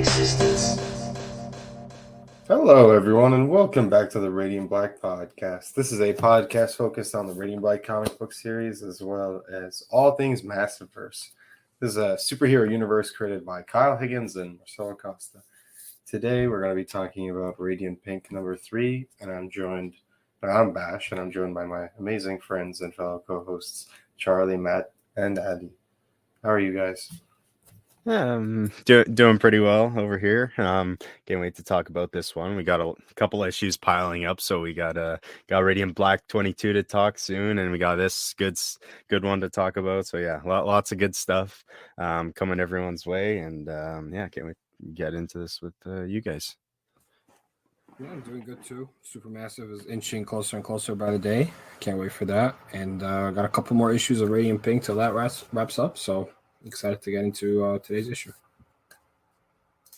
existence. Hello, everyone, and welcome back to the Radiant Black podcast. This is a podcast focused on the Radiant Black comic book series as well as all things Massiveverse. This is a superhero universe created by Kyle Higgins and Marcelo Costa. Today, we're going to be talking about Radiant Pink number 3, and I'm Bash, and I'm joined by my amazing friends and fellow co-hosts, Charlie, Matt, and Addy. How are you guys? Doing pretty well over here. Can't wait to talk about this one. We got a couple issues piling up, so we got Radiant Black 22 to talk soon, and we got this good one to talk about. So yeah, lots of good stuff coming everyone's way, and can't wait to get into this with you guys. Yeah, I'm doing good too. Supermassive is inching closer and closer by the day. Can't wait for that. And got a couple more issues of Radiant Pink till that wraps up. So excited to get into today's issue.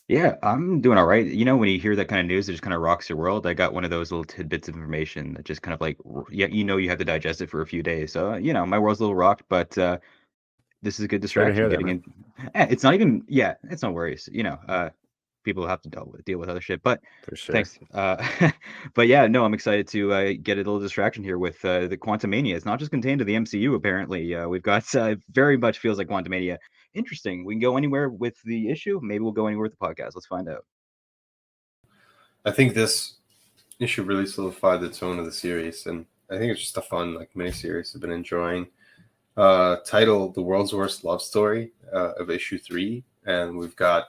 Yeah, I'm doing all right. You know, when you hear that kind of news, it just kind of rocks your world. I got one of those little tidbits of information that just kind of like, you have to digest it for a few days. So, my world's a little rocked, but this is a good distraction. It's not even, it's no worries. People have to deal with other shit, but for sure. Thanks. But yeah, no, I'm excited to get a little distraction here with the Quantumania. It's not just contained to the MCU. Apparently, we've got very much feels like Quantumania. Interesting. We can go anywhere with the issue. Maybe we'll go anywhere with the podcast. Let's find out. I think this issue really solidified the tone of the series, and I think it's just a fun miniseries I've been enjoying. Titled "The World's Worst Love Story" of issue 3, and we've got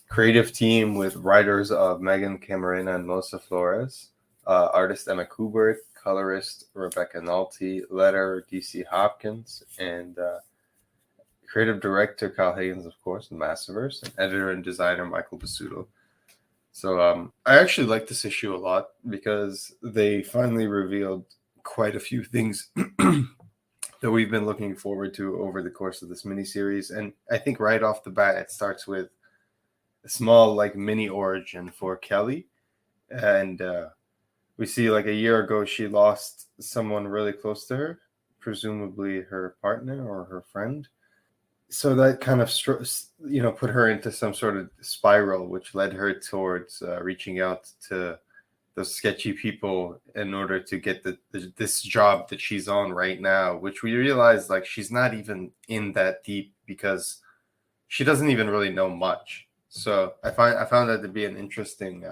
creative team with writers of Meghan Camarena and Melissa Flores, artist Emma Kubert, colorist Rebecca Nalty, letter DC Hopkins, and creative director Kyle Higgins, of course, in Massiveverse, and editor and designer Michael Basuto. So I actually like this issue a lot because they finally revealed quite a few things that we've been looking forward to over the course of this miniseries. And I think right off the bat, it starts with a small mini origin for Kelly, and we see a year ago she lost someone really close to her, presumably her partner or her friend. So that kind of put her into some sort of spiral, which led her towards reaching out to those sketchy people in order to get this job that she's on right now, which we realize she's not even in that deep because she doesn't even really know much. So I found that to be an interesting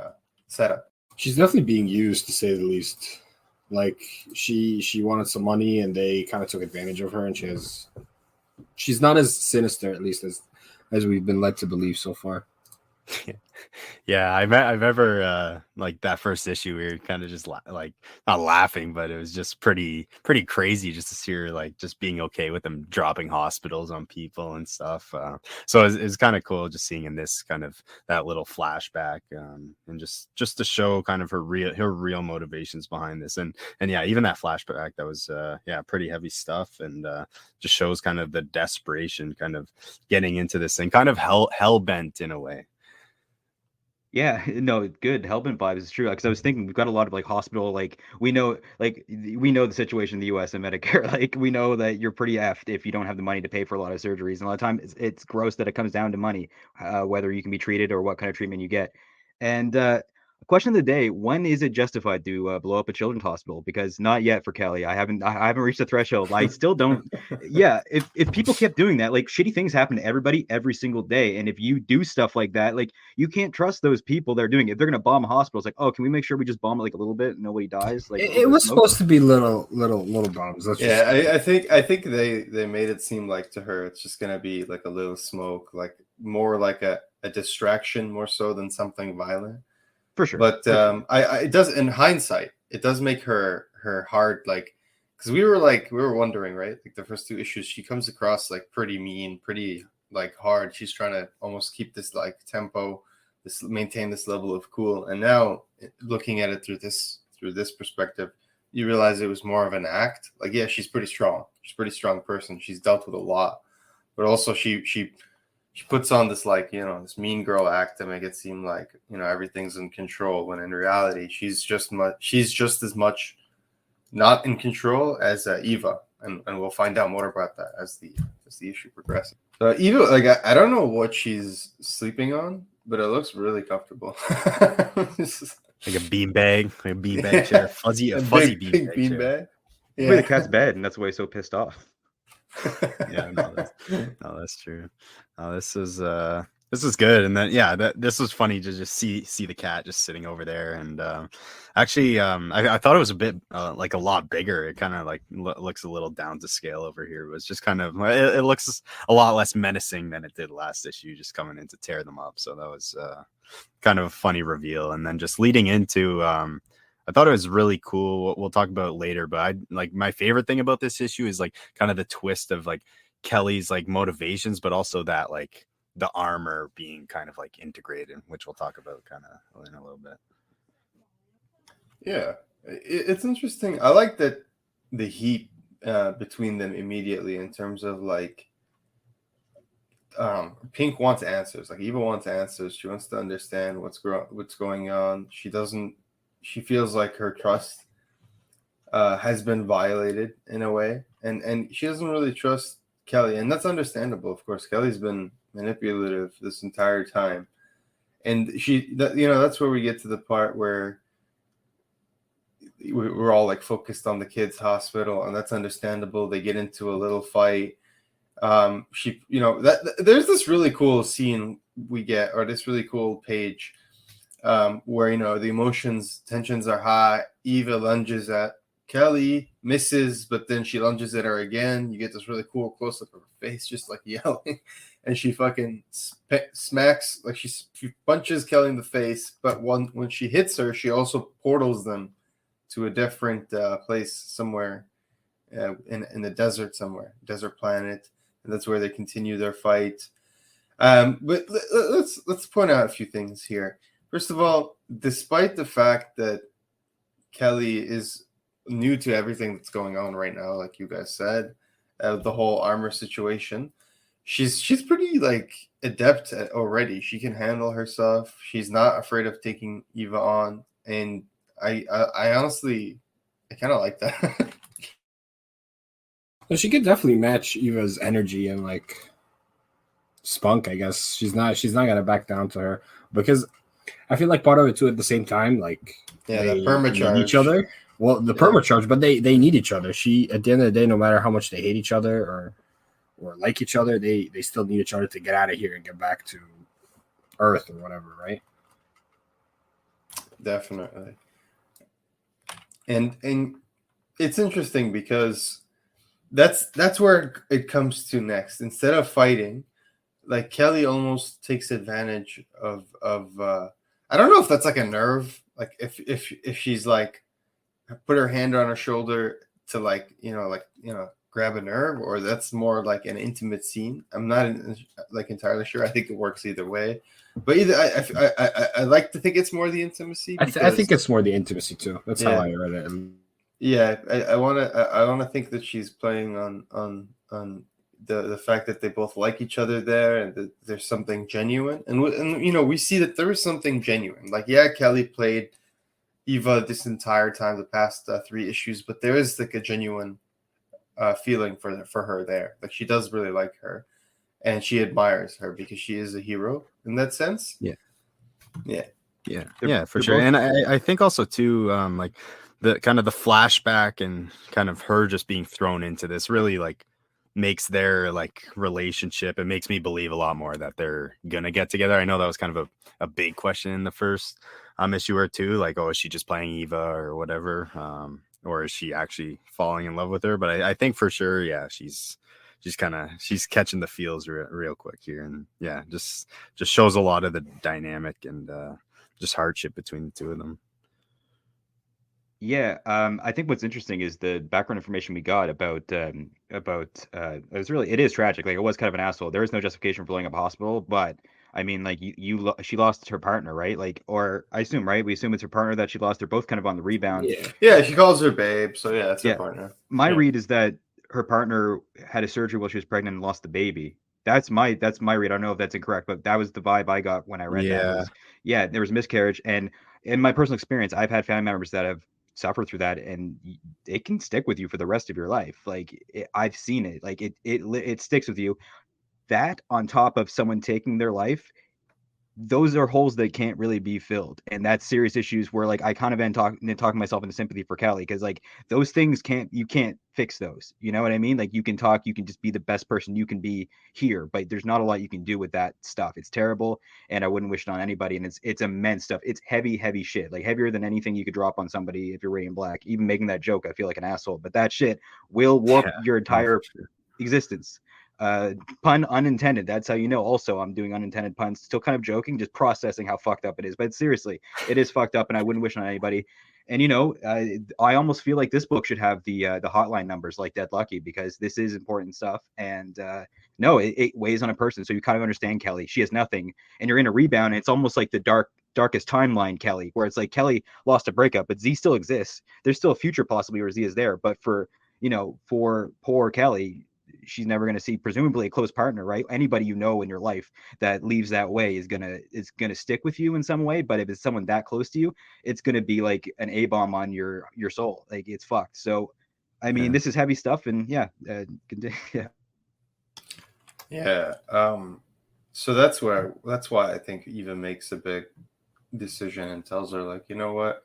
setup. She's definitely being used, to say the least. She wanted some money, and they kind of took advantage of her, and she's not as sinister, at least as we've been led to believe so far. Yeah, I remember that first issue. We were kind of just not laughing, but it was just pretty crazy just to see her just being okay with them dropping hospitals on people and stuff. So it's kind of cool just seeing in this kind of that little flashback, and just to show kind of her real motivations behind this, and yeah, even that flashback that was pretty heavy stuff, and just shows kind of the desperation, kind of getting into this thing, kind of hell bent in a way. Yeah, no, good. Hellbent vibes is true. Because I was thinking, we've got a lot of hospital, we know the situation in the U.S. and Medicare. We know that you're pretty effed if you don't have the money to pay for a lot of surgeries. And a lot of times it's gross that it comes down to money, whether you can be treated or what kind of treatment you get. And question of the day: when is it justified to blow up a children's hospital? Because not yet for Kelly. I haven't reached the threshold. I still don't. Yeah, if people kept doing that, shitty things happen to everybody every single day. And if you do stuff like that, you can't trust those people that are doing it. If they're gonna bomb a hospital, it's can we make sure we just bomb it a little bit, nobody dies? It was supposed to be little bombs. I think they made it seem to her it's just gonna be a little smoke, more like a distraction more so than something violent. For sure. But it does, in hindsight, it does make her heart because we were wondering, right? The first 2 issues, she comes across pretty mean, pretty hard. She's trying to almost keep this tempo, maintain this level of cool. And now looking at it through this perspective, you realize it was more of an act. She's pretty strong. She's a pretty strong person. She's dealt with a lot, but also she puts on this this mean girl act to make it seem everything's in control, when in reality she's just as much not in control as Eva, and we'll find out more about that as the issue progresses. Eva, I don't know what she's sleeping on, but it looks really comfortable. It's just- Like a beanbag chair, fuzzy a fuzzy big beanbag chair. beanbag. Maybe the cat's bed, and that's why he's so pissed off. Yeah, that's true. This is good, and then this was funny to just see the cat just sitting over there, and actually, I thought it was a bit like a lot bigger. It kind of like looks a little down to scale over here. It was just kind of it looks a lot less menacing than it did last issue, just coming in to tear them up. So that was kind of a funny reveal, and then just leading into I thought it was really cool. We'll talk about it later, but I like my favorite thing about this issue is like kind of the twist of like Kelly's like motivations, but also that like the armor being kind of like integrated, which we'll talk about kind of in a little bit. Yeah, it's interesting. I like that the heat between them immediately in terms of like Pink wants answers. Like Eva wants answers. She wants to understand what's going on. She feels like her trust has been violated in a way, and she doesn't really trust Kelly, and that's understandable. Of course, Kelly's been manipulative this entire time, and that's where we get to the part where we're all like focused on the kids' hospital, and that's understandable. They get into a little fight. There's this really cool scene we get, or this really cool page where the tensions are high. Eva lunges at Kelly, misses, but then she lunges at her again. You get this really cool close up of her face, just like yelling, and she fucking smacks, like she punches Kelly in the face. But when she hits her, she also portals them to a different place somewhere in the desert somewhere, desert planet, and that's where they continue their fight. But let's point out a few things here. First of all, despite the fact that Kelly is new to everything that's going on right now, like you guys said, the whole armor situation, she's pretty like adept already. She can handle herself. She's not afraid of taking Eva on, and I honestly, I kind of like that. Well, she could definitely match Eva's energy and like spunk. I guess she's not gonna back down to her, because I feel like part of it too at the same time, like the need permacharge. each other. Well, the permacharge, but they need each other. She, at the end of the day, no matter how much they hate each other or like each other, they still need each other to get out of here and get back to Earth or whatever, right? Definitely. And it's interesting because that's where it comes to next. Instead of fighting, like Kelly almost takes advantage of I don't know if that's like a nerve, like if she's like put her hand on her shoulder to like grab a nerve, or that's more like an intimate scene. I'm not like entirely sure. I think it works either way, but either I like to think it's more the intimacy. I think it's more the intimacy too. That's how I read it. Yeah, I want to think that she's playing on the fact that they both like each other there, and that there's something genuine, and we see that there is something genuine. Like, yeah, Kelly played Eva this entire time, the past 3 issues, but there is like a genuine feeling for her there. Like, she does really like her, and she admires her because she is a hero in that sense. Yeah, for sure. And I think also too, like the kind of the flashback and kind of her just being thrown into this really like makes their like relationship. It makes me believe a lot more that they're gonna get together. I know that was kind of a big question in the first issue or two, like, oh, is she just playing Eva or whatever, or is she actually falling in love with her? But I think for sure, yeah, she's catching the feels real quick here, and yeah, just shows a lot of the dynamic and just hardship between the two of them. Yeah, I think what's interesting is the background information we got about it is tragic. Like, it was kind of an asshole. There is no justification for blowing up a hospital, but I mean, like, she lost her partner, right? Like, or I assume, right? We assume it's her partner that she lost. They're both kind of on the rebound. Yeah, she calls her babe, so yeah, it's her partner. My read is that her partner had a surgery while she was pregnant and lost the baby. That's my read. I don't know if that's incorrect, but that was the vibe I got when I read that. There was miscarriage, and in my personal experience, I've had family members that have suffer through that, and it can stick with you for the rest of your life. Like, I've seen it. Like, it sticks with you. That on top of someone taking their life, those are holes that can't really be filled, and that's serious issues where like I kind of am talking myself into sympathy for Kelly, because like those things you can't fix those, you know what I mean? Like you can talk, you can just be the best person you can be here, but there's not a lot you can do with that stuff. It's terrible, and I wouldn't wish it on anybody, and it's immense stuff. It's heavy shit, like heavier than anything you could drop on somebody if you're Radiant Black. Even making that joke, I feel like an asshole, but that shit will warp your entire existence. Pun unintended. That's how you know. Also, I'm doing unintended puns, still kind of joking, just processing how fucked up it is. But seriously, it is fucked up, and I wouldn't wish it on anybody. And you know, I almost feel like this book should have the hotline numbers like Dead Lucky, because this is important stuff. And no, it weighs on a person. So you kind of understand Kelly. She has nothing, and you're in a rebound. And it's almost like the darkest timeline Kelly, where it's like Kelly lost a breakup, but Z still exists. There's still a future possibly where Z is there, but for poor Kelly, she's never going to see presumably a close partner, right? Anybody you know in your life that leaves that way is gonna stick with you in some way. But if it's someone that close to you, it's gonna be like an A-bomb on your soul. Like it's fucked. So I mean, this is heavy stuff, and yeah. So that's why I think Eva makes a big decision and tells her, like, you know what,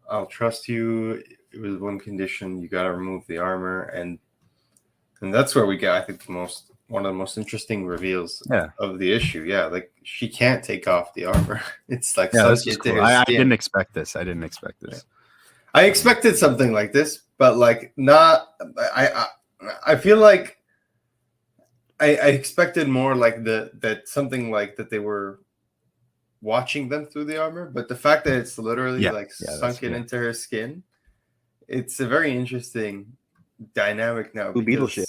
I'll trust you with one condition: you got to remove the armor. And that's where we get, I think, one of the most interesting reveals of the issue. Yeah, like she can't take off the armor. It's like this is cool. I didn't expect this. I expected something like this, but like not. I feel like I expected more like that something like that they were watching them through the armor, but the fact that it's literally sunken into her skin, it's a very interesting dynamic now. Beetle shit.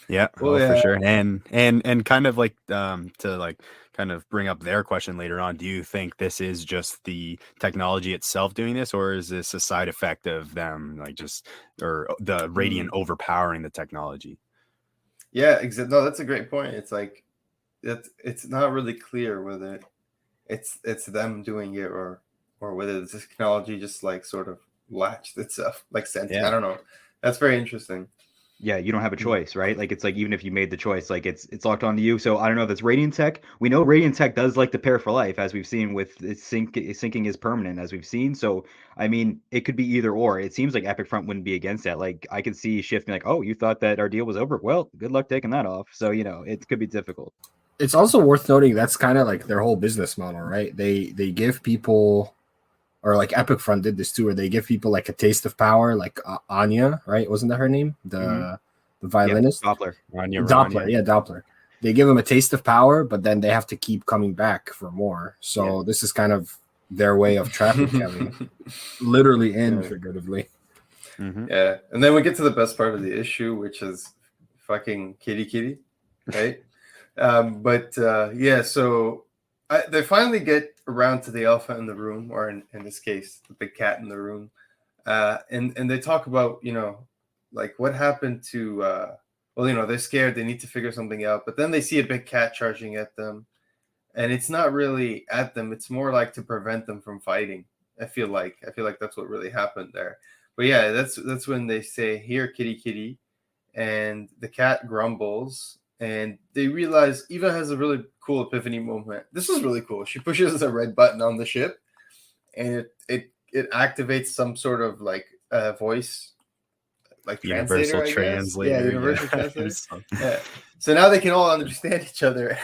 Yeah, for sure. And kind of like to like kind of bring up their question later on, do you think this is just the technology itself doing this, or is this a side effect of them like just, or the Radiant overpowering the technology? Yeah, exactly. No, that's a great point. It's like it's not really clear whether it's them doing it or whether the technology just like sort of latched itself like sentient. I don't know. That's very interesting. Yeah, you don't have a choice, right? Like it's like even if you made the choice, like it's locked onto you. So I don't know if it's Radiant Tech. We know Radiant Tech does like the pair for life, as we've seen with sinking is permanent, as we've seen. So I mean, it could be either or. It seems like Epic Front wouldn't be against that. Like I could see Shift being like, "Oh, you thought that our deal was over? Well, good luck taking that off." So you know, it could be difficult. It's also worth noting that's kind of like their whole business model, right? They give people, or like Epic Front did this too, where they give people like a taste of power, like Anya, right? Wasn't that her name? The violinist? Yeah, Doppler. Doppler. They give them a taste of power, but then they have to keep coming back for more. So this is kind of their way of trapping Kelly, literally and figuratively. Yeah, and then we get to the best part of the issue, which is fucking kitty, right? So they finally get around to the alpha in the room, or in this case, the big cat in the room, and they talk about, like what happened to, they're scared, they need to figure something out, but then they see a big cat charging at them, and it's not really at them, it's more like to prevent them from fighting. I feel like that's what really happened there. But yeah, that's when they say, "Here, kitty," and the cat grumbles. And they realize Eva has a really cool epiphany moment. This is really cool. She pushes a red button on the ship, and it activates some sort of like voice, like universal translator. Yeah, universal translator. Yeah. So now they can all understand each other.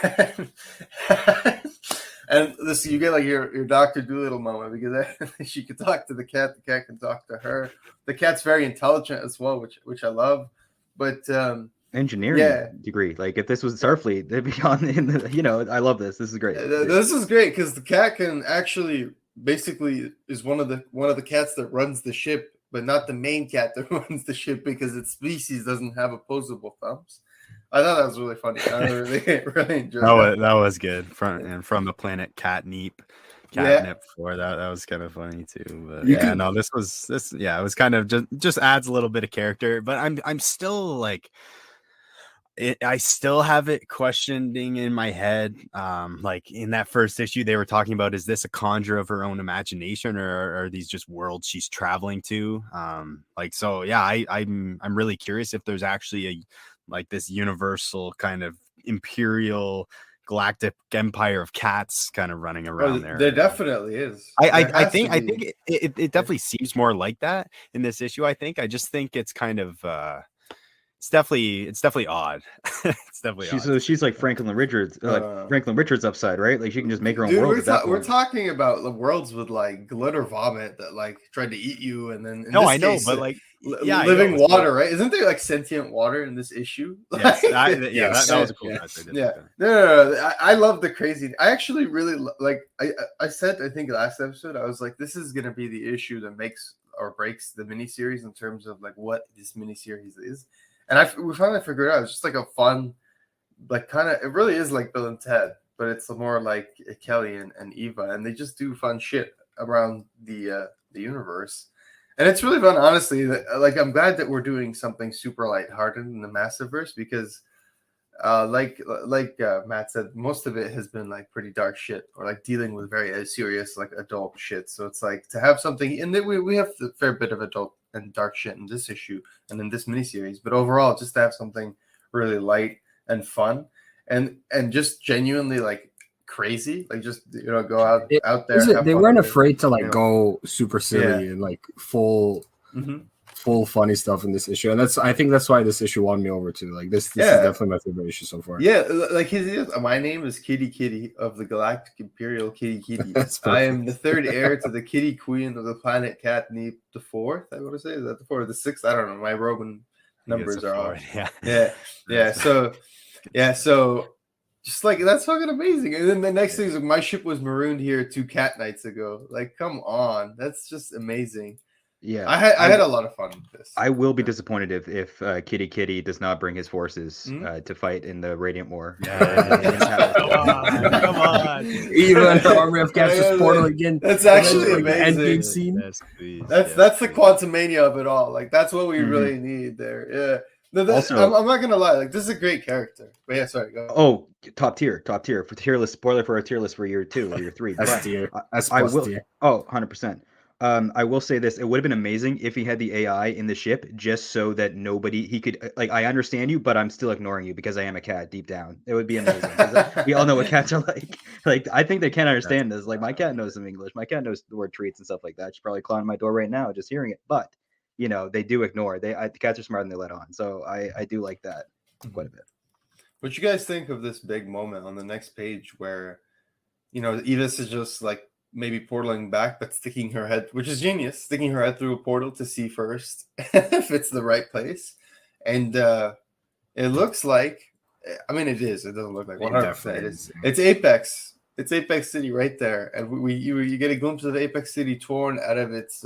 And this, you get like your Dr. Dolittle moment, because she can talk to the cat can talk to her. The cat's very intelligent as well, which I love. But engineering degree, like if this was Starfleet, they'd be on I love this. This is great. This is great because the cat can actually basically is one of the cats that runs the ship, but not the main cat that runs the ship, because its species doesn't have opposable thumbs. I thought that was really funny. I really enjoyed that. That was good. From the planet Catnip for that was kind of funny too. But it was kind of just adds a little bit of character. But I'm still like, I still have it questioning in my head. Like in that first issue, they were talking about, is this a conjure of her own imagination, or are these just worlds she's traveling to? I'm really curious if there's actually this universal kind of imperial galactic empire of cats kind of running around there. There definitely is. I think it definitely seems more like that in this issue. I just think it's kind of it's definitely odd. It's definitely odd. So she's like Franklin Richards, Franklin Richards upside, right? Like she can just make her own Dude, world. we're talking about the worlds with like glitter vomit that like tried to eat you, and then no, I know, but like living water, right? Isn't there like sentient water in this issue? Yes, Yes. that was a cool touch. Yeah, no. I love the crazy. I actually really like. I said, I think last episode, I was like, this is gonna be the issue that makes or breaks the miniseries in terms of like what this miniseries is. And we finally figured out it's just like a fun, like kind of, it really is like Bill and Ted, but it's more like Kelly and Eva, and they just do fun shit around the universe. And it's really fun, honestly. Like, I'm glad that we're doing something super lighthearted in the Massiveverse because, like Matt said, most of it has been like pretty dark shit or like dealing with very serious like adult shit. So it's like to have something, and we have a fair bit of adult and dark shit in this issue and in this miniseries, but overall, just to have something really light and fun and just genuinely like crazy, like just go out there. They weren't afraid to like go super silly and like full funny stuff in this issue, and I think that's why this issue won me over too. Like this is definitely my favorite issue so far. Yeah, like my name is Kitty of the Galactic Imperial Kitty. I am the third heir to the Kitty Queen of the planet Catnip the fourth. I want to say, is that the fourth or the sixth? I don't know. My Roman numbers are off. Yeah. So just like that's fucking amazing. And then the next thing is like, my ship was marooned here 2 cat nights ago. Like, come on, that's just amazing. Yeah, I had a lot of fun with this. I will be disappointed if Kitty does not bring his forces to fight in the Radiant War. Come on. Even the army of cats just portal again. That's actually amazing. Endgame scene. That's the Quantumania of it all. Like that's what we really need there. Yeah. No, also, I'm not gonna lie. Like this is a great character. But yeah, sorry. Go ahead. Oh, top tier for tier list. Spoiler for our tier list for year 2 or year 3. That's tier. I will. Tier. Oh, 100%. I will say this: it would have been amazing if he had the AI in the ship, just so that he could like. I understand you, but I'm still ignoring you because I am a cat deep down. It would be amazing. We all know what cats are like. Like I think they can't understand this. Like my cat knows some English. My cat knows the word treats and stuff like that. She's probably clawing my door right now just hearing it. But they do ignore. The cats are smarter than they let on. So I do like that quite a bit. What you guys think of this big moment on the next page where, Evis is just like maybe portaling back, but sticking her head, which is genius, sticking her head through a portal to see first if it's the right place. And it looks like, I mean, it is. It doesn't look like 100%. It's Apex. It's Apex City right there. And you get a glimpse of Apex City torn out of its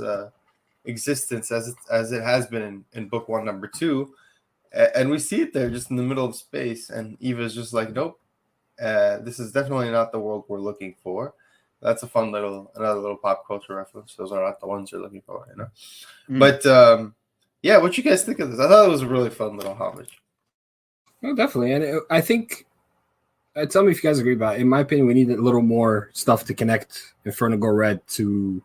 existence as it has been in book 1, number 2. And we see it there just in the middle of space. And Eva's just like, nope, this is definitely not the world we're looking for. That's a fun another little pop culture reference. Those are not the ones you're looking for, But yeah, what you guys think of this? I thought it was a really fun little homage. Oh, definitely, and I think. Tell me if you guys agree about it. In my opinion, we need a little more stuff to connect Inferno Go Red to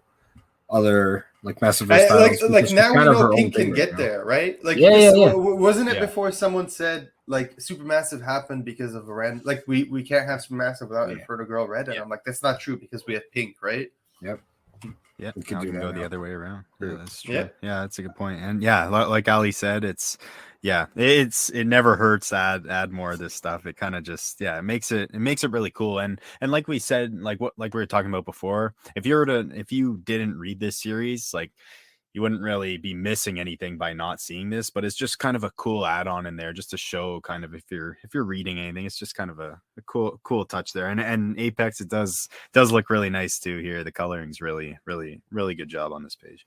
other like Massiveverse titles. Like now we know Pink can get there, right? Like wasn't it before someone said like Supermassive happened because of a random, like we can't have Supermassive without Inferno Girl Red, and I'm like, that's not true because we have Pink, right? Yep. Yeah, we can go the other way around. Yeah, that's true. Yeah, that's a good point. And yeah, like Ali said, it never hurts to add more of this stuff. It kind of just it makes it really cool. And like we said, like we were talking about before, if you didn't read this series, like you wouldn't really be missing anything by not seeing this, but it's just kind of a cool add-on in there just to show kind of if you're reading anything, it's just kind of a cool touch there. And Apex, it does look really nice too here. The coloring's really good job on this page.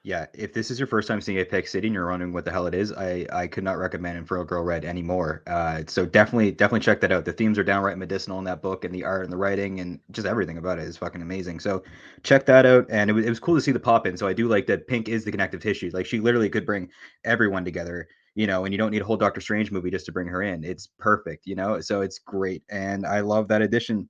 Yeah, if this is your first time seeing Apex City and you're wondering what the hell it is, I could not recommend Inferno Girl Red anymore. So definitely check that out. The themes are downright medicinal in that book, and the art and the writing and just everything about it is fucking amazing. So check that out. And it was cool to see the pop in. So I do like that Pink is the connective tissue. Like she literally could bring everyone together, and you don't need a whole Doctor Strange movie just to bring her in. It's perfect, so it's great. And I love that addition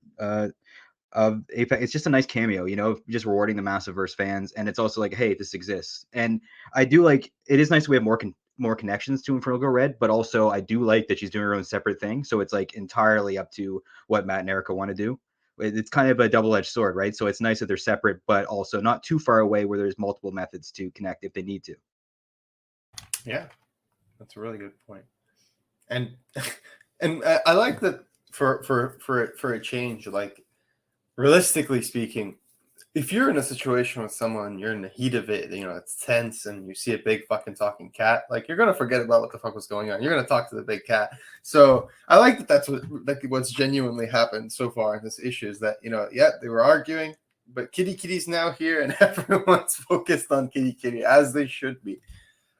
of Apex. It's just a nice cameo, just rewarding the Massiveverse fans. And it's also like, hey, this exists. And I do like, it is nice we have more more connections to Infernal Girl Red, but also I do like that she's doing her own separate thing. So it's like entirely up to what Matt and Erica want to do. It's kind of a double-edged sword, right? So it's nice that they're separate, but also not too far away where there's multiple methods to connect if they need to. Yeah, that's a really good point. And I like that for a change, like realistically speaking, if you're in a situation with someone, you're in the heat of it, you know, it's tense, and you see a big fucking talking cat, like you're gonna forget about what the fuck was going on. You're gonna talk to the big cat. So I like that. That's what's genuinely happened so far in this issue is that, you know, yeah, they were arguing, but Kitty's now here, and everyone's focused on Kitty as they should be.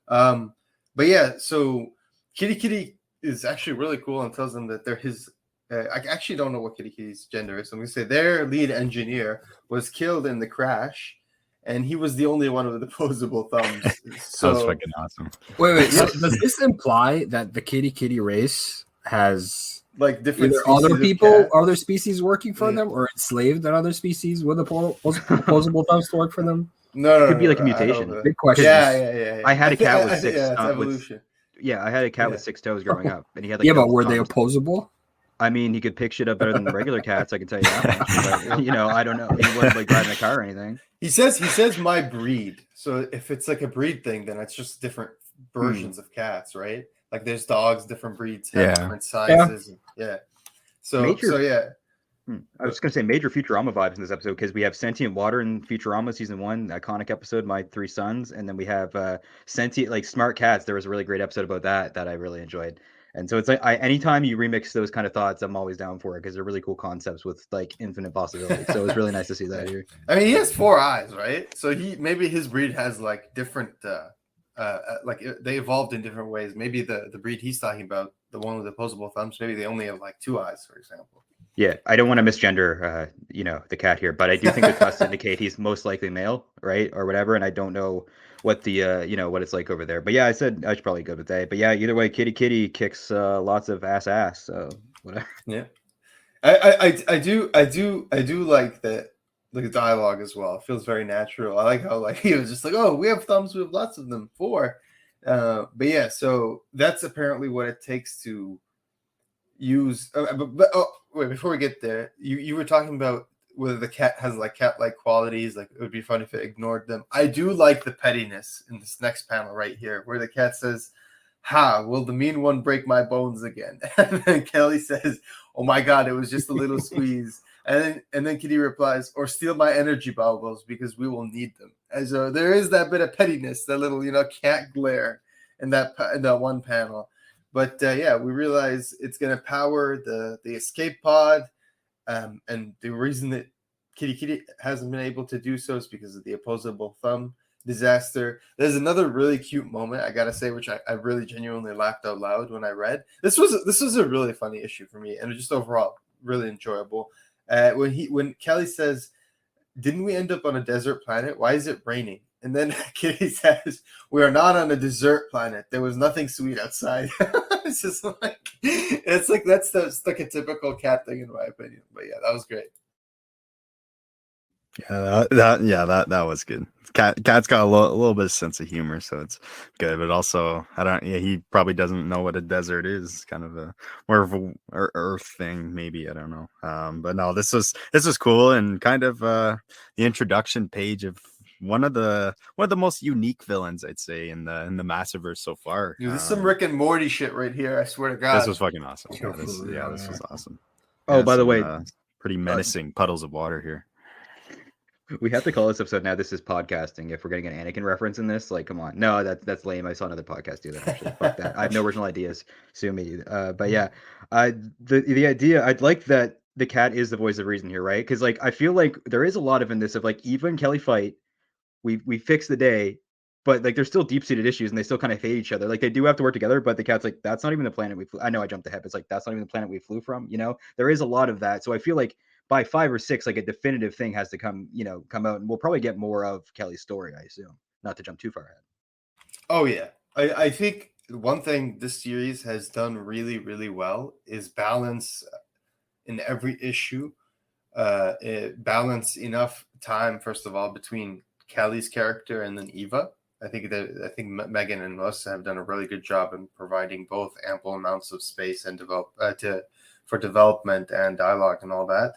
But yeah, so Kitty is actually really cool and tells them that they're his. I actually don't know what Kitty's gender is. So I'm going to say their lead engineer was killed in the crash, and he was the only one with opposable thumbs. So That was fucking awesome. Wait. So does this imply that the Kitty race has like different either other people, cat. other species working for them, or enslaved other species with opposable thumbs to work for them? No, Could be like a mutation. Big question. Yeah. I had a cat with six. Yeah, it's evolution. I had a cat with 6 toes growing up, and he had like but double were they thumbs. opposable? I mean, he could pick shit up better than regular cats. I can tell you that much. But, you know, I don't know. He wasn't like driving a car or anything. He says my breed. So if it's like a breed thing, then it's just different versions of cats, right? Like there's dogs, different breeds have different sizes. Yeah. So yeah. I was just gonna say major Futurama vibes in this episode because we have sentient water in Futurama season 1, iconic episode, My Three Sons, and then we have sentient like smart cats. There was a really great episode about that I really enjoyed. And so it's like anytime you remix those kind of thoughts, I'm always down for it because they're really cool concepts with like infinite possibilities. So it's really nice to see that here. I mean, he has 4 eyes, right? So maybe his breed has like different, like they evolved in different ways. Maybe the breed he's talking about, the one with opposable thumbs, maybe they only have like 2 eyes, for example. Yeah, I don't want to misgender, the cat here, but I do think the tusks indicate he's most likely male, right, or whatever. And I don't know what the, what it's like over there. But yeah, I said I should probably go with that. But yeah, either way, Kitty kicks lots of ass. So whatever. Yeah, I do like that. Like the dialogue as well. It feels very natural. I like how like he was just like, oh, we have thumbs, we have lots of them, 4. But yeah, so that's apparently what it takes to use. Wait, before we get there, you were talking about whether the cat has like cat-like qualities. Like it would be funny if it ignored them. I do like the pettiness in this next panel right here, where the cat says, "Ha, will the mean one break my bones again?" And then Kelly says, "Oh my God, it was just a little squeeze." And then Kitty replies, "Or steal my energy bubbles because we will need them." And so there is that bit of pettiness, that little cat glare in that one panel. But yeah, we realize it's going to power the escape pod, and the reason that Kitty hasn't been able to do so is because of the opposable thumb disaster. There's another really cute moment, I gotta say, which I really genuinely laughed out loud when I read. This was a really funny issue for me, and just overall really enjoyable. When Kelly says, "Didn't we end up on a desert planet? Why is it raining?" And then Kitty says, "We are not on a dessert planet. There was nothing sweet outside." It's just like that's like a typical cat thing in my opinion. But yeah, that was great. Yeah, that was good. Cat's got a little bit of sense of humor, so it's good. But also, he probably doesn't know what a desert is. Kind of a more of a Earth thing, maybe. I don't know. But no, this was cool, and kind of the introduction page of one of the most unique villains, I'd say, in the Massiveverse so far. Dude, this is some Rick and Morty shit right here. I swear to God, this was fucking awesome. This was awesome. Oh, by the way, pretty menacing puddles of water here. We have to call this episode now. This is podcasting. If we're getting an Anakin reference in this, like, come on, no, that's lame. I saw another podcast do that. Actually, fuck that. I have no original ideas. Sue me. But yeah, the idea. I'd like that the cat is the voice of reason here, right? Because like I feel like there is a lot of in this of like Eva and Kelly fight. We fix the day, but like there's still deep seated issues and they still kind of hate each other. Like they do have to work together, but the cat's like, that's not even the planet we flew. I know I jumped ahead. But it's like that's not even the planet we flew from. There is a lot of that. So I feel like by 5 or 6, like a definitive thing has to come out, and we'll probably get more of Kelly's story, I assume, not to jump too far ahead. Oh yeah. I think one thing this series has done really, really well is balance in every issue, balance enough time, first of all, between Kelly's character and then Eva. I think Megan and Melissa have done a really good job in providing both ample amounts of space and for development and dialogue and all that.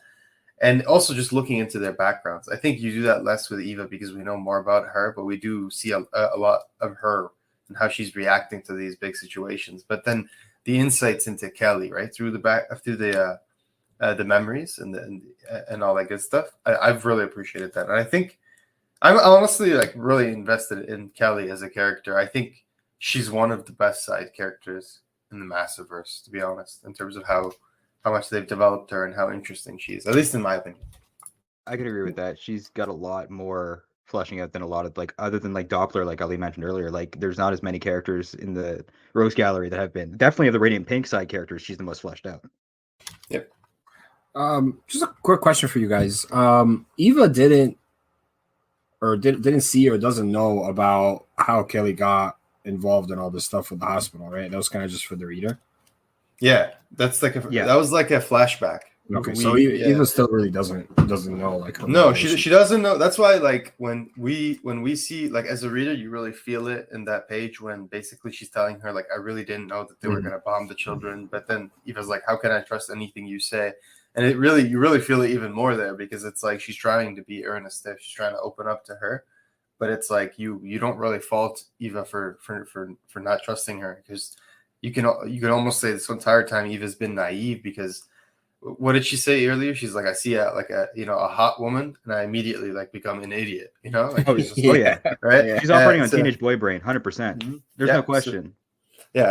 And also just looking into their backgrounds. I think you do that less with Eva because we know more about her, but we do see a lot of her and how she's reacting to these big situations. But then the insights into Kelly, right, through the memories and all that good stuff. I've really appreciated that, and I think I'm honestly like really invested in Kelly as a character. I think she's one of the best side characters in the Massiveverse, to be honest, in terms of how much they've developed her and how interesting she is, at least in my opinion. I could agree with that. She's got a lot more fleshing out than a lot of like other than like Doppler, like Ali mentioned earlier. Like there's not as many characters in the Rose Gallery that have been definitely of the Radiant Pink side characters. She's the most fleshed out. Yep. Just a quick question for you guys. Eva didn't see or doesn't know about how Kelly got involved in all this stuff with the hospital, right? That was kind of just for the reader. Yeah, that was like a flashback. Okay, so Eva still really doesn't know like. No, she doesn't know. That's why like when we see like as a reader, you really feel it in that page when basically she's telling her like I really didn't know that they were gonna bomb the children, but then Eva's like, how can I trust anything you say? And you really feel it even more there because it's like she's trying to be earnest there. She's trying to open up to her, but it's like you don't really fault Eva for not trusting her because you can almost say this entire time Eva's been naive because what did she say earlier? She's like, I see a hot woman and I immediately like become an idiot, Like, yeah, right. Yeah. She's operating on teenage boy brain, 100%. There's no question.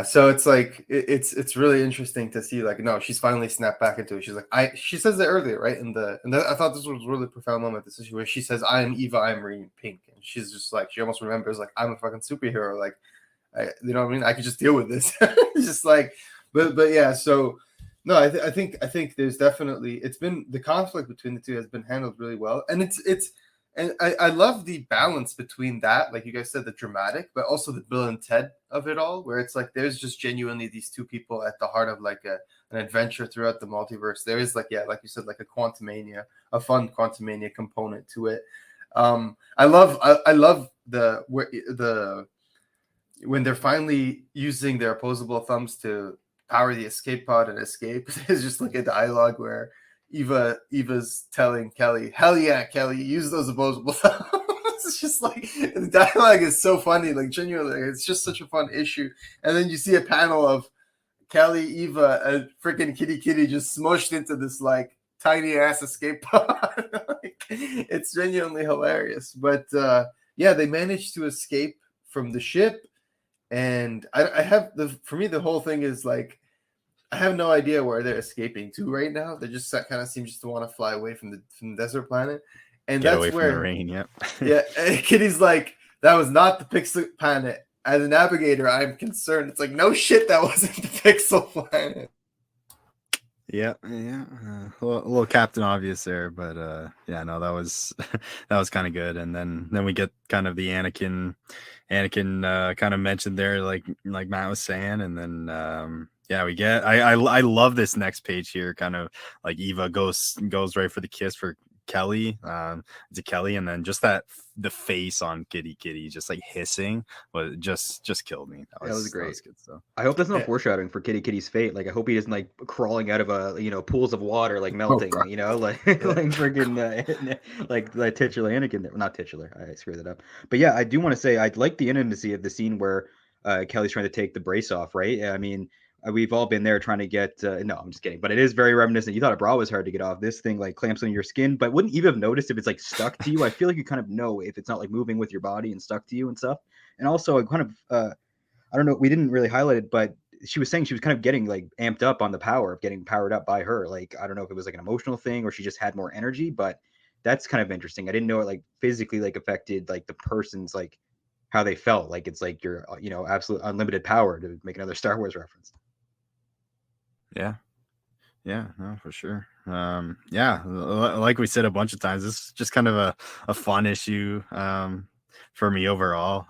So it's like it's really interesting to see like no, she's finally snapped back into it. She's like she says it earlier, right? And I thought this was a really profound moment. This issue where she says, "I am Eva, I am Radiant Pink," and she's just like she almost remembers like I'm a fucking superhero. Like you know what I mean? I could just deal with this. It's just like, but yeah. So no, I think there's definitely it's been the conflict between the two has been handled really well, and and I love the balance between that, like you guys said, the dramatic, but also the Bill and Ted of it all, where it's like there's just genuinely these two people at the heart of like an adventure throughout the multiverse. There is like like you said, like a fun Quantumania component to it. I love the when they're finally using their opposable thumbs to power the escape pod and escape. It's just like a dialogue where Eva's telling Kelly, hell yeah, Kelly, use those opposable thumbs. It's just like the dialogue is so funny, like genuinely, it's just such a fun issue. And then you see a panel of Kelly, Eva, and freaking Kitty just smushed into this like tiny ass escape pod. Like, it's genuinely hilarious. But yeah, they managed to escape from the ship. And I have for me, the whole thing is like, I have no idea where they're escaping to right now. They just kind of seem just to want to fly away from the desert planet, and Get that's away where from the rain. Yep. yeah. And Kitty's like, that was not the Pixel planet. As a navigator, I'm concerned. It's like no shit, that wasn't the Pixel planet. Yeah. A little Captain Obvious there, but yeah, no, that was kind of good. And then we get kind of the Anakin kind of mentioned there, like Matt was saying, and then yeah, we get I love this next page here, kind of like Eva goes right for the kiss for Kelly, to Kelly, and then just the face on Kitty just like hissing was just killed me. That was great. That was good stuff. I hope that's not foreshadowing for Kitty's fate. Like I hope he isn't like crawling out of a pools of water like melting, like freaking like the titular Anakin there. Not titular, I screwed it up. But yeah, I do want to say I like the intimacy of the scene where Kelly's trying to take the brace off, right? I mean, we've all been there trying to get no, I'm just kidding, but it is very reminiscent. You thought a bra was hard to get off. This thing like clamps on your skin, but wouldn't you have noticed if it's like stuck to you? I feel like you kind of know if it's not like moving with your body and stuck to you and stuff. And also I kind of I don't know, we didn't really highlight it, but she was saying she was kind of getting like amped up on the power of getting powered up by her. Like I don't know if it was like an emotional thing or she just had more energy, but that's kind of interesting. I didn't know it like physically like affected like the person's like how they felt. Like it's like your absolute unlimited power, to make another Star Wars reference. Yeah, no, for sure. Yeah, like we said a bunch of times, this is just kind of a fun issue for me overall.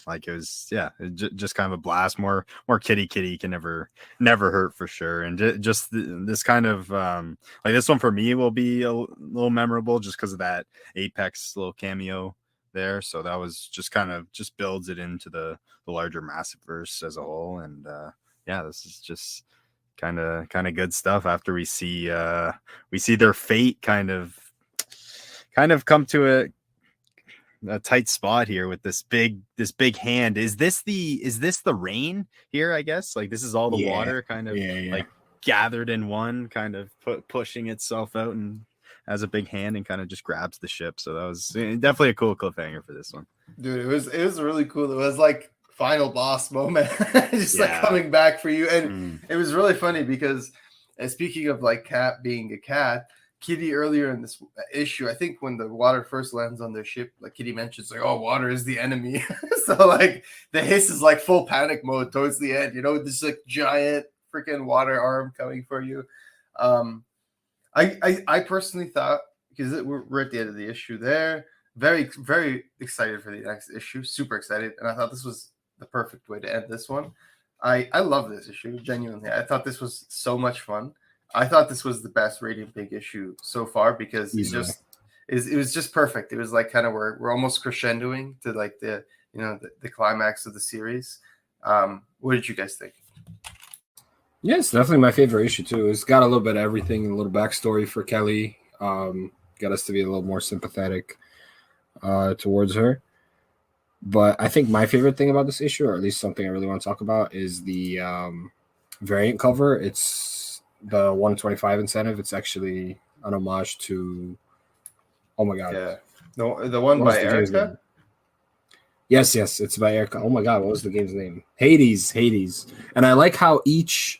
Like it was, just kind of a blast. More kitty can never hurt for sure. And just this kind of like this one for me will be a little memorable just because of that Apex little cameo there. So that was just kind of just builds it into the larger Massiveverse as a whole. And yeah, this is just kind of good stuff after we see their fate kind of come to a tight spot here with this big hand. Is this the rain here? I guess like this is all the water kind of like gathered in one, kind of pushing itself out and has a big hand and kind of just grabs the ship. So that was definitely a cool cliffhanger for this one. Dude, it was really cool. It was like final boss moment, just like coming back for you, and it was really funny because, speaking of like cat being a cat, Kitty earlier in this issue, I think when the water first lands on their ship, like Kitty mentions, like, oh, water is the enemy. So like the hiss is like full panic mode towards the end, you know, this like giant freaking water arm coming for you. I personally thought, because we're at the end of the issue there, very, very excited for the next issue, super excited, and I thought this was the perfect way to end this one. I love this issue, genuinely. I thought this was so much fun. I thought this was the best Radiant Pink issue so far because it was just perfect. It was like kind of we're almost crescendoing to like the climax of the series. What did you guys think? Yeah, it's definitely my favorite issue too. It's got a little bit of everything, a little backstory for Kelly. Got us to be a little more sympathetic towards her. But I think my favorite thing about this issue, or at least something I really want to talk about, is the variant cover. It's the 125 incentive. It's actually an homage to, oh my god, the one by Erica. Yes, it's by Erica. Oh my god, what was the game's name? Hades. And I like how each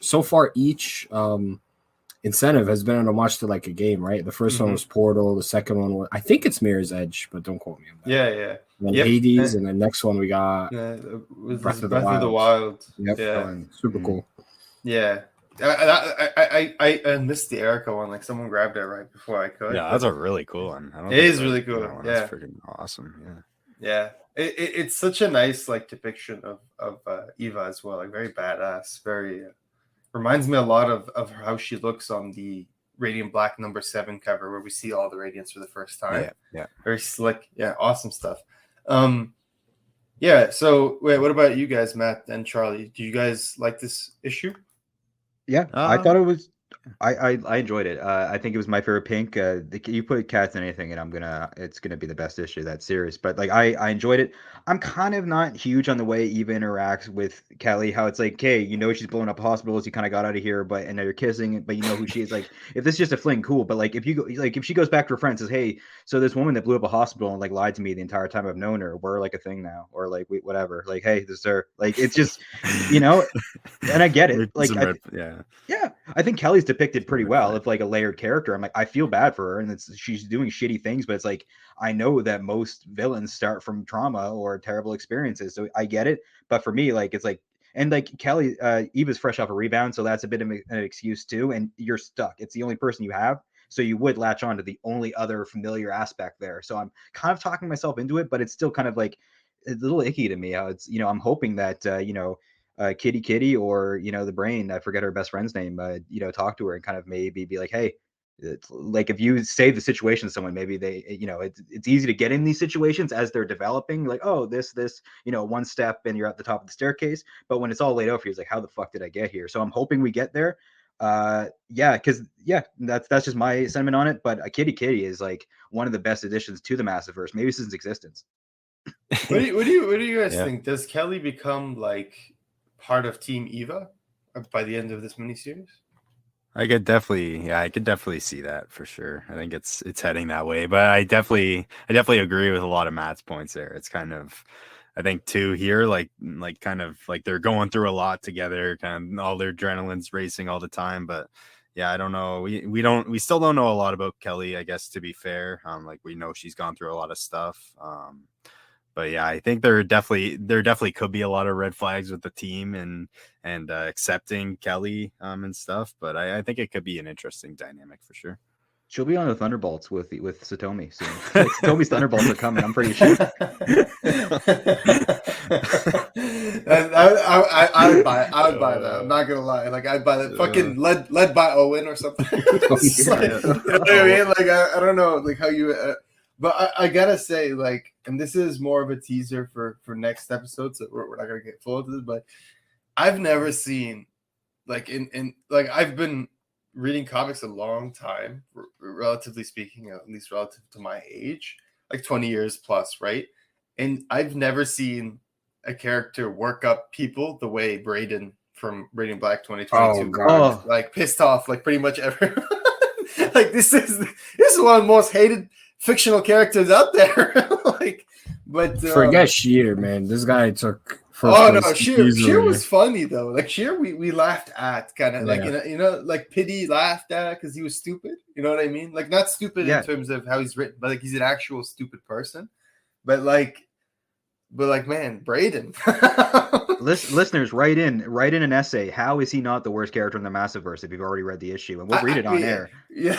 incentive has been an homage to like a game, right? The first one was Portal. The second one was, I think it's Mirror's Edge, but don't quote me on that. Yeah. And Hades, and the next one we got Breath of the Wild. Yep, super cool. Yeah. I missed the Erica one. Like someone grabbed it right before I could. Yeah, that's a really cool one. It is really cool. Yeah, that's freaking awesome. Yeah. It's such a nice like depiction of Eva as well. Like very badass. Very reminds me a lot of how she looks on the Radiant Black #7 cover, where we see all the Radiants for the first time. Yeah. Very slick. Yeah, awesome stuff. Yeah. So wait, what about you guys, Matt and Charlie? Do you guys like this issue? Yeah, I thought it was. I enjoyed it. I think it was my favorite Pink. You put cats in anything, and it's gonna be the best issue of that series. But like, I enjoyed it. I'm kind of not huge on the way Eva interacts with Kelly. How it's like, hey, you know she's blowing up hospitals. You kind of got out of here, and now you're kissing. But you know who she is. Like, if this is just a fling, cool. But like, if she goes back to her friend and says, hey, so this woman that blew up a hospital and like lied to me the entire time I've known her, we're like a thing now, or like whatever. Like, hey, this is her. Like, it's just, and I get it. Like, I think Kelly's depicted pretty well. If like a layered character, I'm like, I feel bad for her, and she's doing shitty things, but it's like, I know that most villains start from trauma or terrible experiences, so I get it. But for me, like, it's like, and like Kelly, Eva's fresh off a rebound, so that's a bit of an excuse too, and you're stuck. It's the only person you have, so you would latch on to the only other familiar aspect there. So I'm kind of talking myself into it, but it's still kind of like a little icky to me. How it's, I'm hoping that Kitty or the Brain, I forget her best friend's name, talk to her and kind of maybe be like, hey, it's like if you save the situation to someone, maybe they, it's easy to get in these situations as they're developing, like, oh, this one step and you're at the top of the staircase, but when it's all laid out for you, it's like, how the fuck did I get here? So I'm hoping we get there. Because that's just my sentiment on it. But Kitty is like one of the best additions to the Massiveverse, maybe since existence. What do you guys think? Does Kelly become like part of Team Eva by the end of this miniseries? I could definitely see that for sure. I think it's heading that way, but I definitely agree with a lot of Matt's points there. It's kind of, I think too here, like kind of like they're going through a lot together, kind of all their adrenaline's racing all the time. But yeah, I don't know. We still don't know a lot about Kelly, I guess, to be fair. Like we know she's gone through a lot of stuff. But yeah, I think there definitely could be a lot of red flags with the team and accepting Kelly and stuff. But I think it could be an interesting dynamic for sure. She'll be on the Thunderbolts with Satomi soon. Like, Satomi's Thunderbolts are coming, I'm pretty sure. I would buy that. I'm not gonna lie. Like I'd buy that. Fucking led by Owen or something. Like, you know what I mean? Like I don't know, like how you. But I gotta say, like, and this is more of a teaser for next episode, so we're not gonna get full into this, but I've never seen, like, in like, I've been reading comics a long time, relatively speaking, at least relative to my age, like 20 years plus, right? And I've never seen a character work up people the way Braden from Braden Black 2022 Oh, God. like pissed off like pretty much everyone. Like this is one of the most hated fictional characters out there. Like, but Forget Sheer, man. This guy took first oh no, place Sheer easily. was funny though. Like Sheer, we laughed at kind of like Yeah. you know like Pity laughed at because he was stupid. You know what I mean? Like not stupid Yeah. in terms of how he's written, but like he's an actual stupid person. But like man, Braden. Listeners, write in an essay. How is he not the worst character in the Massiveverse? If you've already read the issue, and we'll read it on air. Yeah,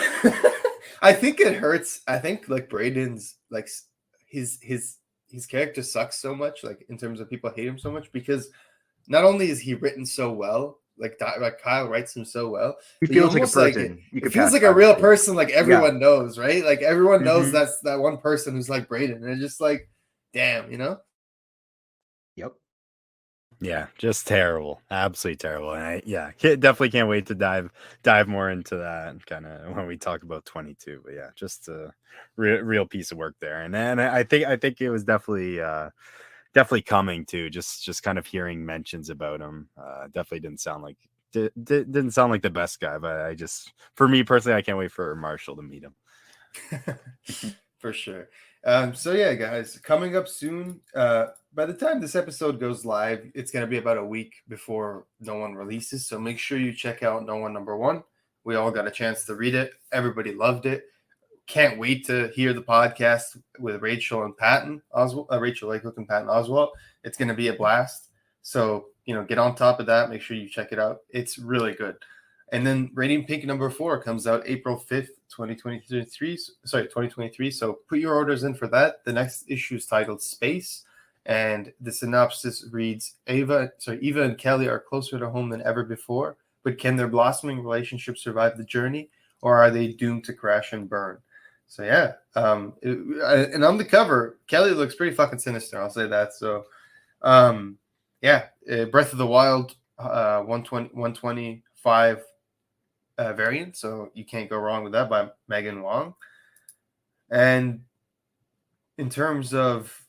I think it hurts. I think like Braden's like his character sucks so much, like in terms of people hate him so much because not only is he written so well, like Kyle writes him so well, He but feels like a almost, person. It feels like a real person, like everyone knows, right? Like everyone knows Mhm. that's that one person who's like Braden, and it's just like, damn, you know. Yep. Yeah, just terrible, absolutely terrible. And I definitely can't wait to dive more into that kind of when we talk about 22. But yeah, just a real piece of work there. And I think it was definitely coming too. Just kind of hearing mentions about him. Definitely didn't sound like the best guy. But for me personally, I can't wait for Marshall to meet him. For sure. So yeah, guys, coming up soon. By the time this episode goes live, it's going to be about a week before No One releases. So make sure you check out No One #1. We all got a chance to read it. Everybody loved it. Can't wait to hear the podcast with Rachel and Patton Oswald. Rachel Lakewood and Patton Oswald. It's going to be a blast. So get on top of that. Make sure you check it out. It's really good. And then Radiant Pink #4 comes out April 5th, 2023. Sorry, 2023. So put your orders in for that. The next issue is titled Space. And the synopsis reads, Eva and Kelly are closer to home than ever before, but can their blossoming relationship survive the journey, or are they doomed to crash and burn? So yeah, and on the cover, Kelly looks pretty fucking sinister. I'll say that. So, Breath of the Wild, 125 variant. So you can't go wrong with that by Megan Wong. And in terms of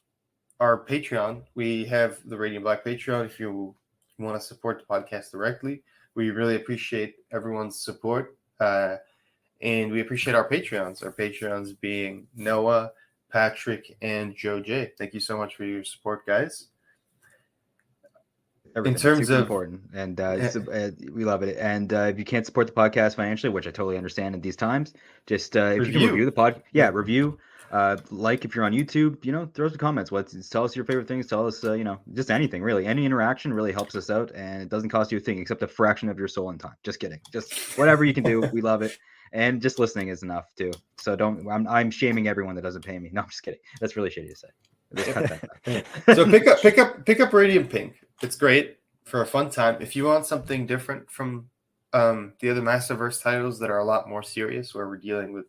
our Patreon, we have the Radiant Black Patreon. If you want to support the podcast directly, we really appreciate everyone's support. And we appreciate our Patreons. Our Patreons being Noah, Patrick, and Joe J. Thank you so much for your support, guys. Everything. In terms Super of important, and we love it. And if you can't support the podcast financially, which I totally understand in these times, just if you can review the pod, review. Like if you're on YouTube, throw some comments. Tell us your favorite things. Tell us, just anything really. Any interaction really helps us out, and it doesn't cost you a thing except a fraction of your soul and time. Just kidding. Just whatever you can do, we love it, and just listening is enough too. So don't. I'm shaming everyone that doesn't pay me. No, I'm just kidding. That's really shitty to say. Let's cut that back. So pick up Radiant Pink. It's great for a fun time. If you want something different from the other Massiveverse titles that are a lot more serious, where we're dealing with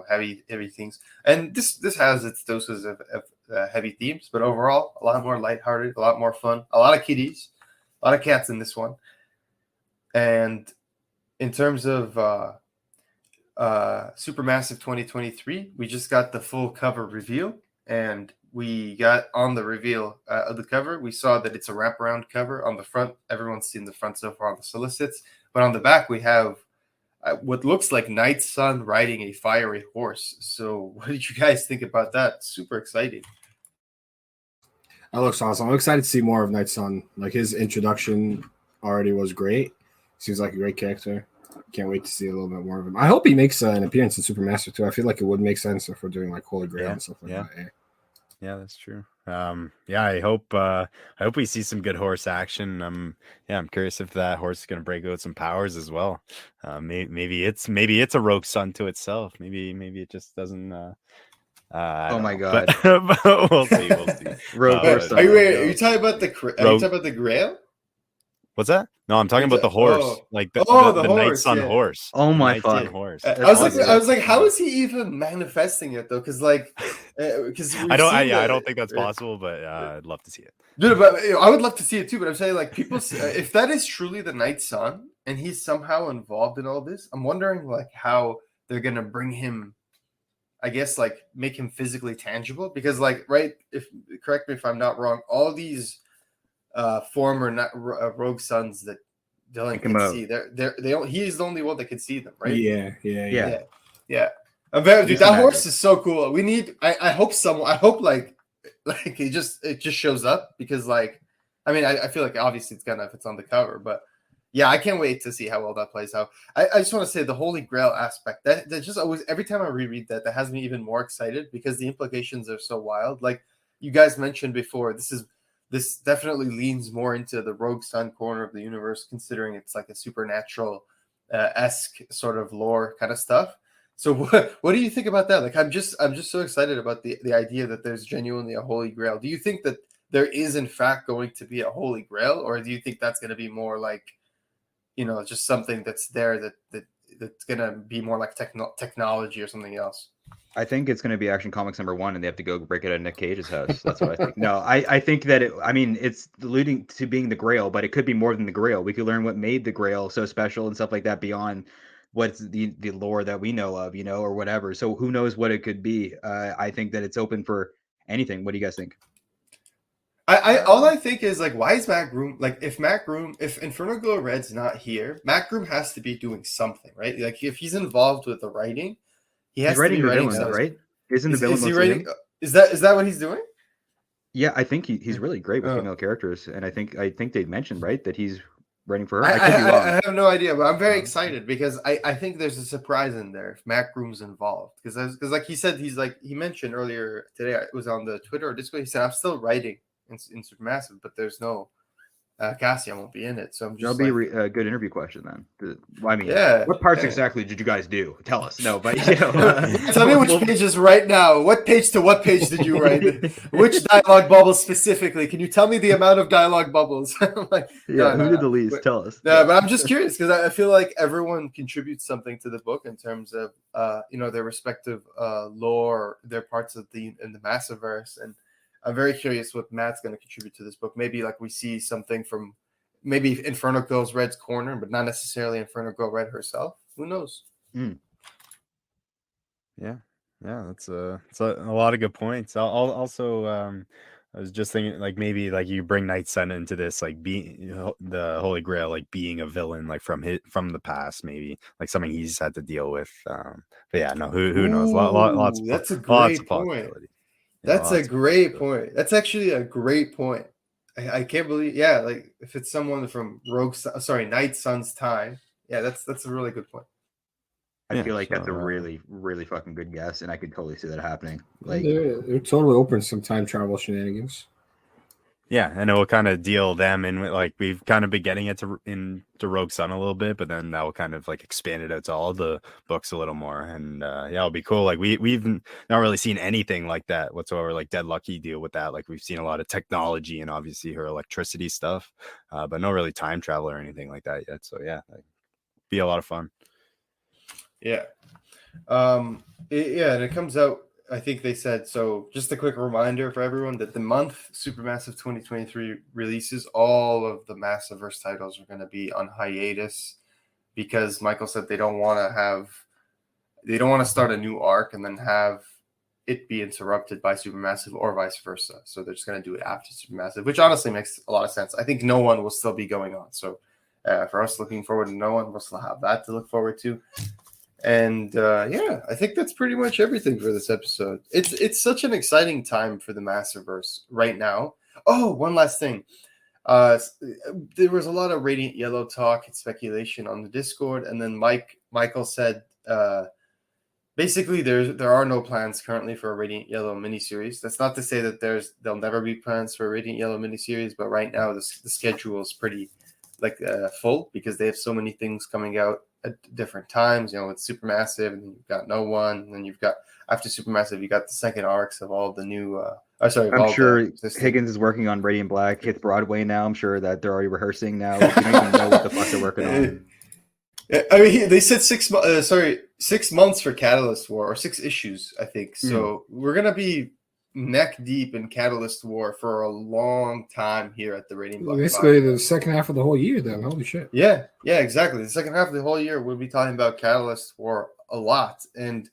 heavy things, and this has its doses of heavy themes, but overall a lot more lighthearted, a lot more fun, a lot of kitties, a lot of cats in this one. And in terms of Supermassive 2023, we just got the full cover reveal, and we got on the reveal of the cover, we saw that it's a wraparound cover. On the front, everyone's seen the front so far on the solicits, but on the back we have what looks like Night Sun riding a fiery horse. So what did you guys think about that? Super exciting. That looks awesome. I'm excited to see more of Night Sun. Like, his introduction already was great. Seems like a great character. Can't wait to see a little bit more of him. I hope he makes an appearance in Supermassive too. I feel like it would make sense if we're doing like Holy Grail and stuff like that. Yeah, that's true. I hope we see some good horse action. I'm curious if that horse is going to break out some powers as well. Maybe it's a rogue sun to itself. Maybe it just doesn't. Oh my god! But we'll see. Rogue horse. Are you talking about the Grail? What's that? No, I'm talking about the horse, like the horse, Night Sun horse. Oh my fuck! Horse. I was like, how is he even manifesting it though? Because like, Because I don't think that's possible, but I'd love to see it. No, but I would love to see it too. But I'm saying, like, people, if that is truly the Night's Son and he's somehow involved in all this, I'm wondering like how they're gonna bring him. I guess like make him physically tangible because, like, right? If correct me if I'm not wrong, all these former rogue sons that Dylan can see, he's the only one that can see them, right? Yeah. I'm very, dude, that horse is so cool. We need. I hope someone. I hope like it just shows up because like, I mean, I feel like obviously it's gonna if it's on the cover, but yeah, I can't wait to see how well that plays out. I just want to say the Holy Grail aspect that just always every time I reread that has me even more excited because the implications are so wild. Like you guys mentioned before, this definitely leans more into the Rogue Sun corner of the universe, considering it's like a supernatural esque sort of lore kind of stuff. So what do you think about that? Like I'm just so excited about the idea that there's genuinely a Holy Grail. Do you think that there is in fact going to be a Holy Grail, or do you think that's going to be more like, you know, just something that's there that's going to be more like technology or something else? I think it's going to be Action Comics #1, and they have to go break it at Nick Cage's house. That's what I think. No, I think that it's alluding to being the Grail, but it could be more than the Grail. We could learn what made the Grail so special and stuff like that beyond what's the lore that we know of, you know, or whatever. So who knows what it could be? I think that it's open for anything. What do you guys think? All I think is like, why is Matt Groom like if Inferno Glow Red's not here, Matt Groom has to be doing something, right? Like if he's involved with the writing, he's writing to be writing villain, right? Isn't the villain is he writing? Is that what he's doing? Yeah, I think he's really great with female characters, and I think they mentioned right that he's writing for her. I have no idea, but I'm very excited because I think there's a surprise in there if Matt Groom's involved because like he said he mentioned earlier today, it was on the Twitter or Discord, he said I'm still writing in Supermassive, but there's no Cassian won't be in it, so I'm just that'll be a good interview question then. I mean, yeah, what parts exactly did you guys do? Tell us. No, but you know, tell me which pages right now. What page to what page did you write? Which dialogue bubbles specifically? Can you tell me the amount of dialogue bubbles? Like, who did the least? But, tell us. Yeah, but I'm just curious because I feel like everyone contributes something to the book in terms of their respective lore, their parts of in the Massiveverse, and I'm very curious what Matt's going to contribute to this book. Maybe like we see something from maybe Inferno Girls Red's corner, but not necessarily Inferno Girl Red herself. Who knows? Yeah, that's a lot of good points. I'll also I was just thinking like maybe like you bring Night Sun into this like being the Holy Grail like being a villain like from the past, maybe like something he's had to deal with. But yeah, no, who knows? Lots. That's a great point. That's a great point. That's actually a great point. I can't believe, yeah, like if it's someone from Night Sun's time, yeah, that's a really good point. I feel like that's a really, really fucking good guess, and I could totally see that happening. Like they're totally open to some time travel shenanigans. Yeah, and it will kind of deal them in with, like we've kind of been getting it into Rogue Sun a little bit, but then that will kind of like expand it out to all the books a little more, and it'll be cool. Like we've not really seen anything like that whatsoever. Like Dead Lucky deal with that. Like we've seen a lot of technology and obviously her electricity stuff, but no really time travel or anything like that yet. So yeah, be a lot of fun. Yeah, and it comes out. I think they said so. Just a quick reminder for everyone that the month Supermassive 2023 releases, all of the Massiveverse titles are going to be on hiatus because Michael said they don't want to start a new arc and then have it be interrupted by Supermassive or vice versa. So they're just going to do it after Supermassive, which honestly makes a lot of sense. I think no one will still be going on. So for us looking forward to no one, we'll still have that to look forward to. And I think that's pretty much everything for this episode. It's such an exciting time for the Massiveverse right now. Oh, one last thing. There was a lot of Radiant Yellow talk and speculation on the Discord, and then Michael said basically there are no plans currently for a Radiant Yellow miniseries. That's not to say that there'll never be plans for a Radiant Yellow miniseries, but right now the schedule is pretty full because they have so many things coming out at different times, with Supermassive, and you've got No One, and then you've got after Supermassive, you got the second arcs of all the new. I'm sure Higgins is working on Radiant Black. Hits Broadway now. I'm sure that they're already rehearsing now. We don't even know what the fuck they're working on. I mean, they said 6 months. 6 months for Catalyst War, or 6 issues, I think. So we're gonna be neck deep in Catalyst War for a long time here at the Radiant Block. Basically, Podcast. the second half of the whole year. Then, holy shit. Yeah, exactly. The second half of the whole year, we'll be talking about Catalyst War a lot. And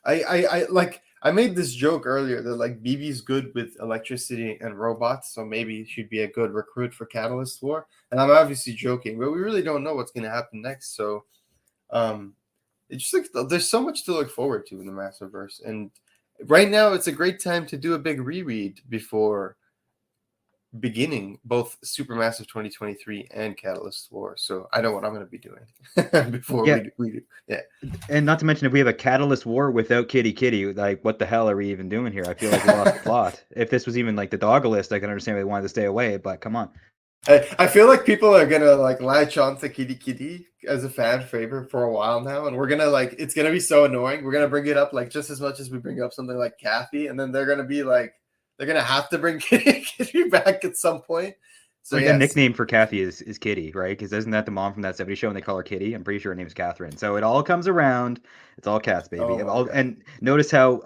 I made this joke earlier that like BB's good with electricity and robots, so maybe she'd be a good recruit for Catalyst War. And I'm obviously joking, but we really don't know what's going to happen next. So, it's just like there's so much to look forward to in the Massiveverse, and right now it's a great time to do a big reread before beginning both Supermassive 2023 and Catalyst War. So I know what I'm going to be doing before we do. Yeah. And not to mention, if we have a Catalyst War without Kitty, like what the hell are we even doing here? I feel like we lost the plot. If this was even like the dog list, I can understand they wanted to stay away, but come on. I feel like people are gonna like latch on to Kitty as a fan favorite for a while now, and we're gonna like it's gonna be so annoying. We're gonna bring it up like just as much as we bring up something like Kathy, and then they're gonna be like they're gonna have to bring Kitty back at some point. So like a nickname for Kathy is Kitty, right? Because isn't that the mom from that 70s show and they call her Kitty? I'm pretty sure her name's Catherine. So it all comes around. It's all cats, baby. And notice how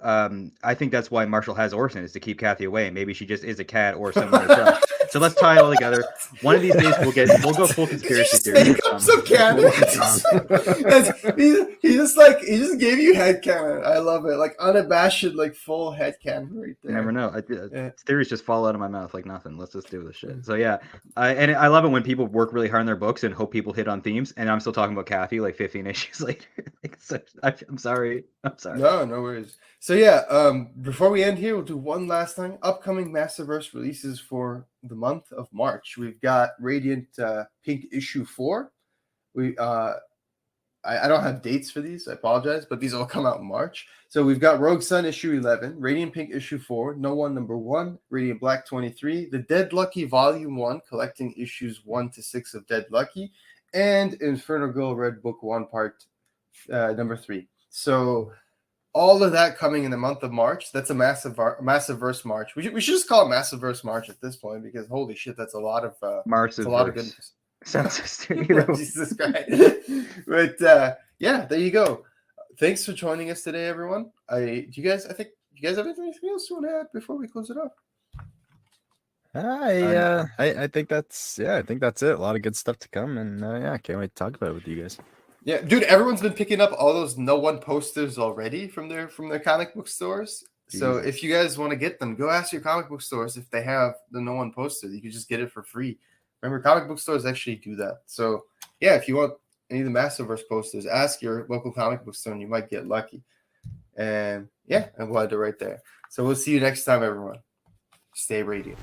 I think that's why Marshall has Orson is to keep Kathy away. Maybe she just is a cat or someone herself. So let's tie it all together. One of these days we'll go full conspiracy theory. Some canon. he just gave you head canon. I love it. Like unabashed, like full head canon right there. You never know. Theories just fall out of my mouth like nothing. Let's just do this shit. So yeah, and I love it when people work really hard on their books and hope people hit on themes. And I'm still talking about Kathy like 15 issues later. I'm sorry. No worries. So yeah, before we end here, we'll do one last thing. Upcoming Massiveverse releases for the month of March. We've got Radiant Pink issue 4. I don't have dates for these. I apologize, but these all come out in March. So we've got Rogue Sun issue 11, Radiant Pink issue 4, No One number 1, Radiant Black 23, The Dead Lucky volume 1, collecting issues 1 to 6 of Dead Lucky, and Inferno Girl Red Book 1 part number 3. So all of that coming in the month of March. That's a Massiveverse March. We should just call it Massiveverse March at this point because holy shit, that's a lot of Massiveverse. A lot of goodness. Sounds so stupid. Jesus Christ. But yeah, there you go. Thanks for joining us today, everyone. Do you guys have anything else you want to add before we close it off? I think that's it. A lot of good stuff to come, and I can't wait to talk about it with you guys. Yeah, dude, everyone's been picking up all those No One posters already from their comic book stores. So if you guys want to get them, go ask your comic book stores if they have the No One poster. You can just get it for free. Remember, comic book stores actually do that. So yeah, if you want any of the Massiveverse posters, ask your local comic book store and you might get lucky. And yeah, I'm glad they're right there. So we'll see you next time, everyone. Stay radiant.